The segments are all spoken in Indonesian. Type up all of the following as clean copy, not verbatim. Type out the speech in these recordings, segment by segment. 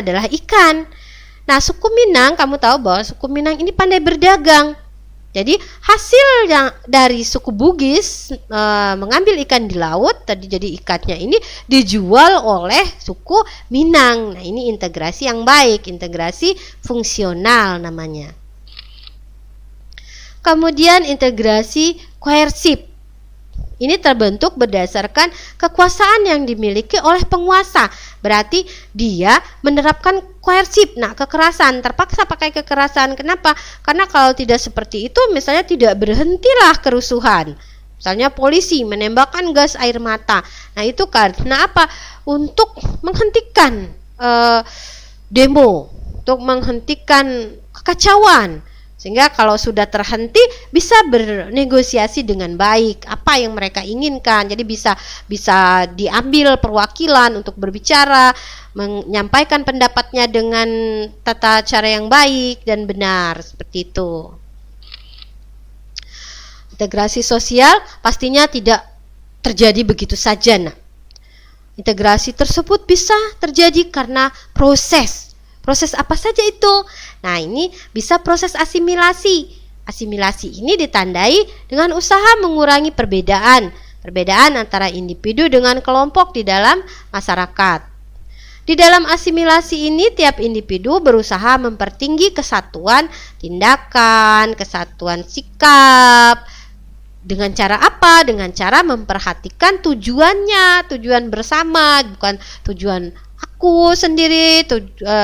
adalah ikan. Nah, suku Minang, kamu tahu bahwa suku Minang ini pandai berdagang. Jadi hasil yang dari suku Bugis mengambil ikan di laut, tadi jadi ikannya ini dijual oleh suku Minang. Nah, ini integrasi yang baik, integrasi fungsional namanya. Kemudian integrasi koersif. Ini terbentuk berdasarkan kekuasaan yang dimiliki oleh penguasa. Berarti dia menerapkan koersif. Nah, kekerasan, terpaksa pakai kekerasan. Kenapa? Karena kalau tidak seperti itu, misalnya tidak berhentilah kerusuhan. Misalnya polisi menembakkan gas air mata. Nah, itu karena apa? Untuk menghentikan demo, untuk menghentikan kekacauan. Sehingga kalau sudah terhenti bisa bernegosiasi dengan baik apa yang mereka inginkan. Jadi bisa diambil perwakilan untuk berbicara, menyampaikan pendapatnya dengan tata cara yang baik dan benar, seperti itu. Integrasi sosial pastinya tidak terjadi begitu saja. Nah, integrasi tersebut bisa terjadi karena proses. Proses apa saja itu? Nah, ini bisa proses asimilasi. Asimilasi ini ditandai dengan usaha mengurangi perbedaan antara individu dengan kelompok di dalam masyarakat. Di dalam asimilasi ini, tiap individu berusaha mempertinggi kesatuan tindakan, kesatuan sikap. Dengan cara apa? Dengan cara memperhatikan tujuannya, tujuan bersama, bukan tujuan aku sendiri,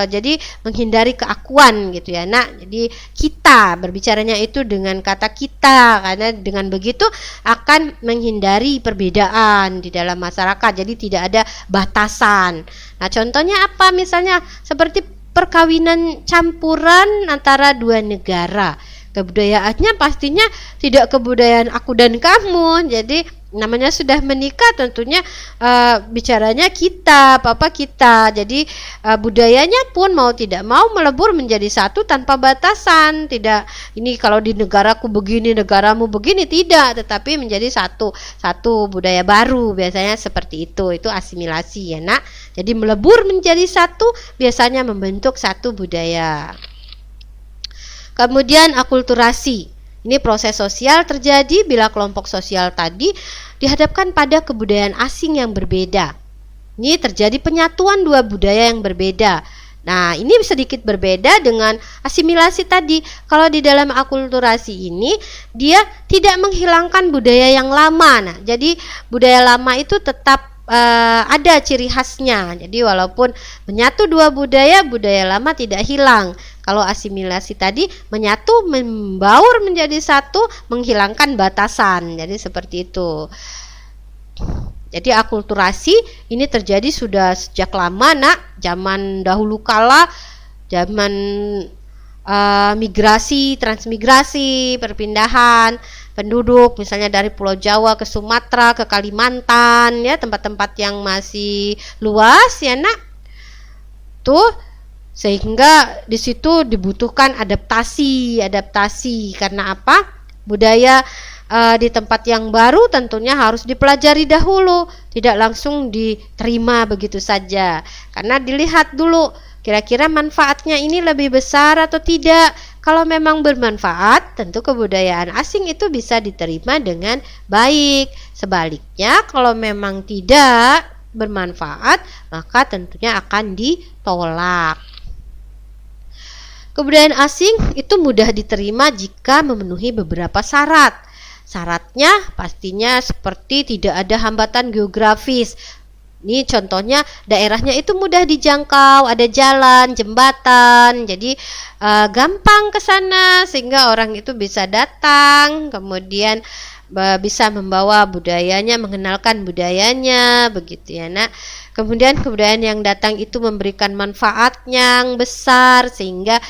jadi menghindari keakuan gitu ya. Nah, jadi kita berbicaranya itu dengan kata kita, karena dengan begitu akan menghindari perbedaan di dalam masyarakat. Jadi tidak ada batasan. Nah, contohnya apa? Misalnya seperti perkawinan campuran antara dua negara. Kebudayaannya pastinya tidak kebudayaan aku dan kamu. Jadi namanya sudah menikah tentunya bicaranya kita, papa kita. Jadi budayanya pun mau tidak mau melebur menjadi satu tanpa batasan. Tidak ini kalau di negaraku begini, negaramu begini, tidak, tetapi menjadi satu budaya baru. Biasanya seperti itu. Itu asimilasi ya, Nak. Jadi melebur menjadi satu biasanya membentuk satu budaya. Kemudian akulturasi. Ini proses sosial terjadi bila kelompok sosial tadi dihadapkan pada kebudayaan asing yang berbeda. Ini terjadi penyatuan dua budaya yang berbeda. Nah, ini sedikit berbeda dengan asimilasi tadi. Kalau di dalam akulturasi ini, dia tidak menghilangkan budaya yang lama. Nah, jadi budaya lama itu tetap ada ciri khasnya. Jadi walaupun menyatu dua budaya lama tidak hilang. Kalau asimilasi tadi menyatu, membaur menjadi satu, menghilangkan batasan. Jadi seperti itu. Jadi akulturasi ini terjadi sudah sejak lama, Nak. Zaman dahulu kala, zaman migrasi, transmigrasi, perpindahan penduduk, misalnya dari Pulau Jawa ke Sumatera, ke Kalimantan, ya, tempat-tempat yang masih luas, ya, Nak. Tuh, sehingga di situ dibutuhkan adaptasi. Karena apa? Budaya di tempat yang baru tentunya harus dipelajari dahulu, tidak langsung diterima begitu saja. Karena dilihat dulu kira-kira manfaatnya ini lebih besar atau tidak. Kalau memang bermanfaat, tentu kebudayaan asing itu bisa diterima dengan baik. Sebaliknya, kalau memang tidak bermanfaat, maka tentunya akan ditolak. Kebudayaan asing itu mudah diterima jika memenuhi beberapa syarat. Syaratnya pastinya seperti tidak ada hambatan geografis. Ini contohnya daerahnya itu mudah dijangkau, ada jalan, jembatan, jadi gampang ke sana sehingga orang itu bisa datang, kemudian bisa membawa budayanya, mengenalkan budayanya, begitu ya, Nak. Kemudian kebudayaan yang datang itu memberikan manfaat yang besar sehingga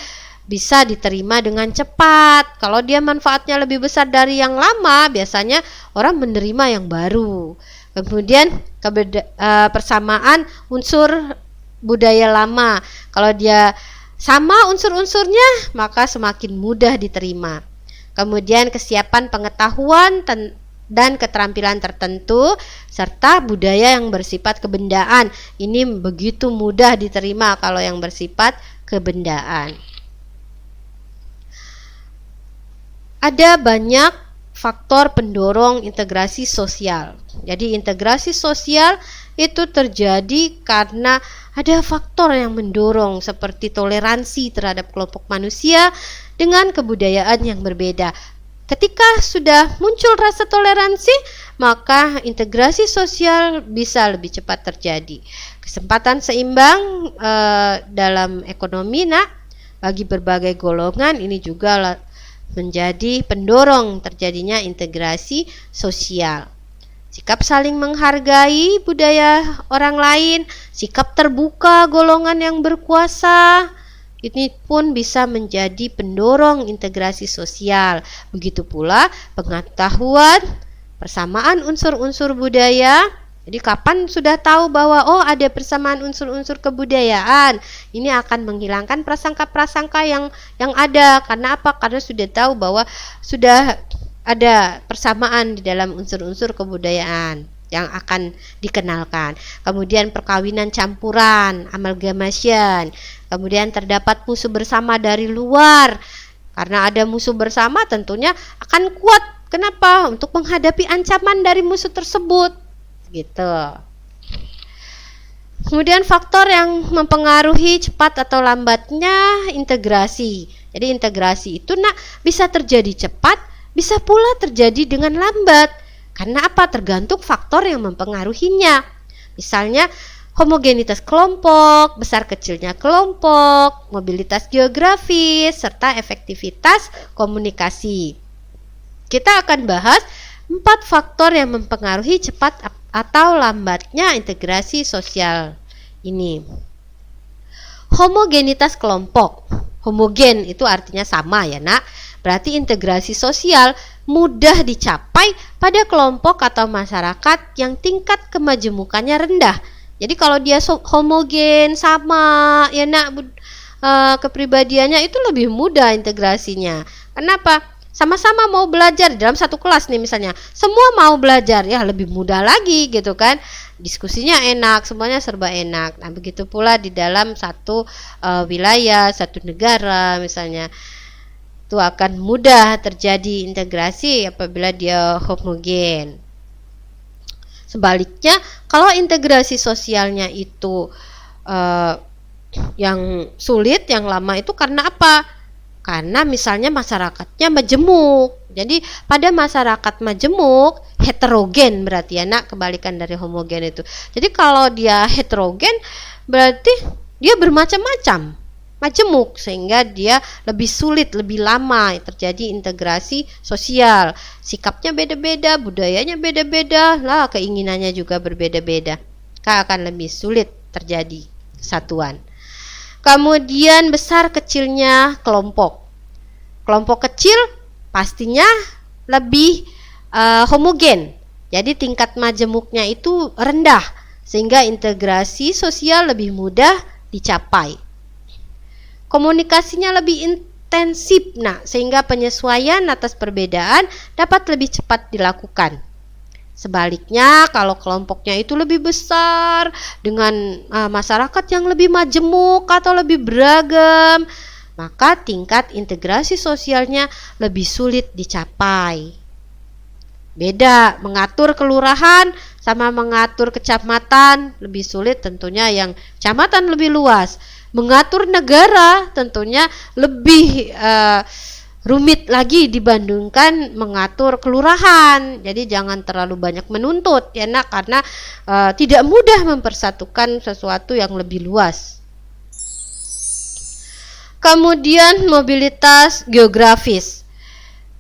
bisa diterima dengan cepat. Kalau dia manfaatnya lebih besar dari yang lama, biasanya orang menerima yang baru. Kemudian persamaan unsur budaya lama. Kalau dia sama unsur-unsurnya, maka semakin mudah diterima. Kemudian kesiapan pengetahuan dan keterampilan tertentu, serta budaya yang bersifat kebendaan. Ini begitu mudah diterima kalau yang bersifat kebendaan. Ada banyak faktor pendorong integrasi sosial. Jadi integrasi sosial itu terjadi karena ada faktor yang mendorong seperti toleransi terhadap kelompok manusia dengan kebudayaan yang berbeda. Ketika sudah muncul rasa toleransi, maka integrasi sosial bisa lebih cepat terjadi. Kesempatan seimbang dalam ekonomi bagi berbagai golongan ini juga menjadi pendorong terjadinya integrasi sosial. Sikap saling menghargai budaya orang lain, sikap terbuka golongan yang berkuasa, ini pun bisa menjadi pendorong integrasi sosial. Begitu pula pengetahuan persamaan unsur-unsur budaya. Jadi kapan sudah tahu bahwa ada persamaan unsur-unsur kebudayaan, ini akan menghilangkan prasangka-prasangka yang ada. Karena apa? Karena sudah tahu bahwa sudah ada persamaan di dalam unsur-unsur kebudayaan yang akan dikenalkan. Kemudian perkawinan campuran, amalgamation. Kemudian terdapat musuh bersama dari luar. Karena ada musuh bersama tentunya akan kuat. Kenapa? Untuk menghadapi ancaman dari musuh tersebut. Gitu. Kemudian faktor yang mempengaruhi cepat atau lambatnya integrasi. Jadi integrasi itu bisa terjadi cepat, bisa pula terjadi dengan lambat. Karena apa? Tergantung faktor yang mempengaruhinya. Misalnya homogenitas kelompok, besar kecilnya kelompok, mobilitas geografis, serta efektivitas komunikasi. Kita akan bahas 4 faktor yang mempengaruhi cepat atau lambatnya integrasi sosial ini. Homogenitas kelompok. Homogen itu artinya sama ya nak. Berarti integrasi sosial mudah dicapai pada kelompok atau masyarakat yang tingkat kemajemukannya rendah. Jadi kalau dia homogen sama ya nak, kepribadiannya itu lebih mudah integrasinya. Kenapa? Sama-sama mau belajar dalam satu kelas nih misalnya, semua mau belajar, ya lebih mudah lagi gitu kan. Diskusinya enak, semuanya serba enak. Nah begitu pula di dalam satu wilayah, satu negara misalnya, itu akan mudah terjadi integrasi apabila dia homogen. Sebaliknya kalau integrasi sosialnya itu yang sulit, yang lama, itu karena apa? Karena misalnya masyarakatnya majemuk. Jadi pada masyarakat majemuk, heterogen berarti ya nak, kebalikan dari homogen itu. Jadi kalau dia heterogen berarti dia bermacam-macam, majemuk, sehingga dia lebih sulit, lebih lama terjadi integrasi sosial. Sikapnya beda-beda, budayanya beda-beda, lah keinginannya juga berbeda-beda. Akan lebih sulit terjadi kesatuan. Kemudian besar kecilnya kelompok. Kelompok kecil pastinya lebih homogen. Jadi tingkat majemuknya itu rendah, sehingga integrasi sosial lebih mudah dicapai. Komunikasinya lebih intensif, sehingga penyesuaian atas perbedaan dapat lebih cepat dilakukan. Sebaliknya kalau kelompoknya itu lebih besar dengan masyarakat yang lebih majemuk atau lebih beragam, maka tingkat integrasi sosialnya lebih sulit dicapai. Beda mengatur kelurahan sama mengatur kecamatan, lebih sulit tentunya yang kecamatan lebih luas. Mengatur negara tentunya lebih rumit lagi dibandingkan mengatur kelurahan. Jadi jangan terlalu banyak menuntut ya nak, karena tidak mudah mempersatukan sesuatu yang lebih luas. Kemudian mobilitas geografis.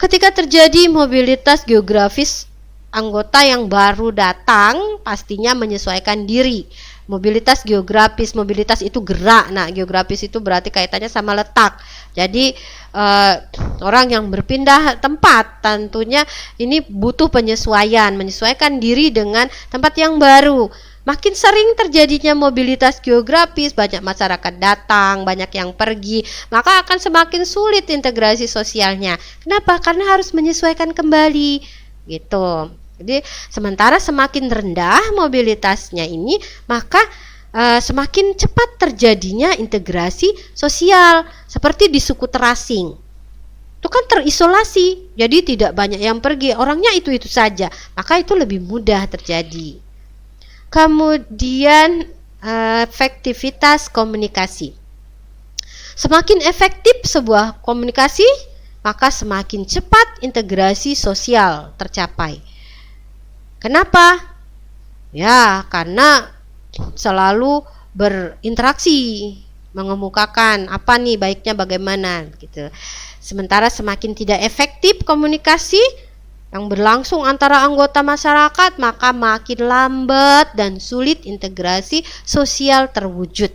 Ketika terjadi mobilitas geografis, anggota yang baru datang pastinya menyesuaikan diri. Mobilitas geografis, mobilitas itu gerak. Nah, geografis itu berarti kaitannya sama letak. Jadi orang yang berpindah tempat tentunya ini butuh penyesuaian, menyesuaikan diri dengan tempat yang baru. Makin sering terjadinya mobilitas geografis, banyak masyarakat datang, banyak yang pergi, maka akan semakin sulit integrasi sosialnya. Kenapa? Karena harus menyesuaikan kembali gitu. Jadi sementara semakin rendah mobilitasnya ini, maka semakin cepat terjadinya integrasi sosial, seperti di suku terasing. Itu kan terisolasi, jadi tidak banyak yang pergi, orangnya itu-itu saja, maka itu lebih mudah terjadi. Kemudian efektivitas komunikasi. Semakin efektif sebuah komunikasi, maka semakin cepat integrasi sosial tercapai. Kenapa? Ya, karena selalu berinteraksi, mengemukakan apa nih baiknya bagaimana gitu. Sementara semakin tidak efektif komunikasi yang berlangsung antara anggota masyarakat, maka makin lambat dan sulit integrasi sosial terwujud.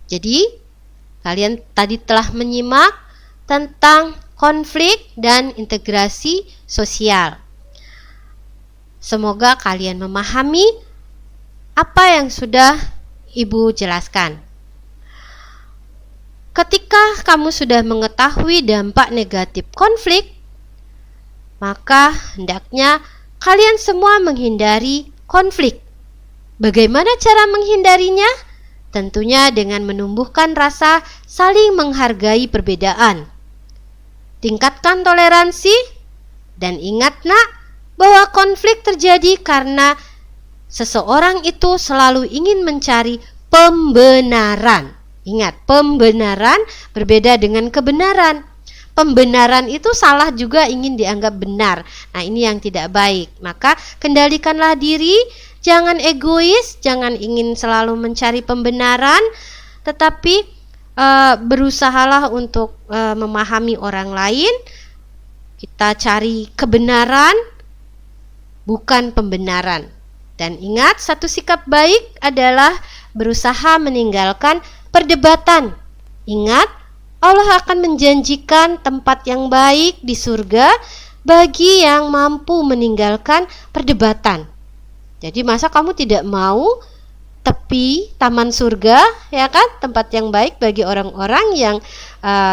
Jadi, kalian tadi telah menyimak tentang konflik dan integrasi sosial. Semoga kalian memahami apa yang sudah Ibu jelaskan. Ketika kamu sudah mengetahui dampak negatif konflik, maka hendaknya kalian semua menghindari konflik. Bagaimana cara menghindarinya? Tentunya dengan menumbuhkan rasa saling menghargai perbedaan. Tingkatkan toleransi, dan ingat nak, bahwa konflik terjadi karena seseorang itu selalu ingin mencari pembenaran. Ingat, pembenaran berbeda dengan kebenaran. Pembenaran itu salah juga ingin dianggap benar. Nah, ini yang tidak baik. Maka kendalikanlah diri, jangan egois, jangan ingin selalu mencari pembenaran, tetapi berusahalah untuk memahami orang lain. Kita cari kebenaran, bukan pembenaran. Dan ingat, satu sikap baik adalah berusaha meninggalkan perdebatan. Ingat, Allah akan menjanjikan tempat yang baik di surga bagi yang mampu meninggalkan perdebatan. Jadi masa kamu tidak mau tepi taman surga, ya kan, tempat yang baik bagi orang-orang yang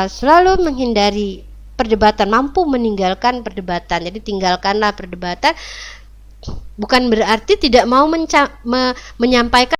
selalu menghindari perdebatan, mampu meninggalkan perdebatan. Jadi tinggalkanlah perdebatan, bukan berarti tidak mau menyampaikan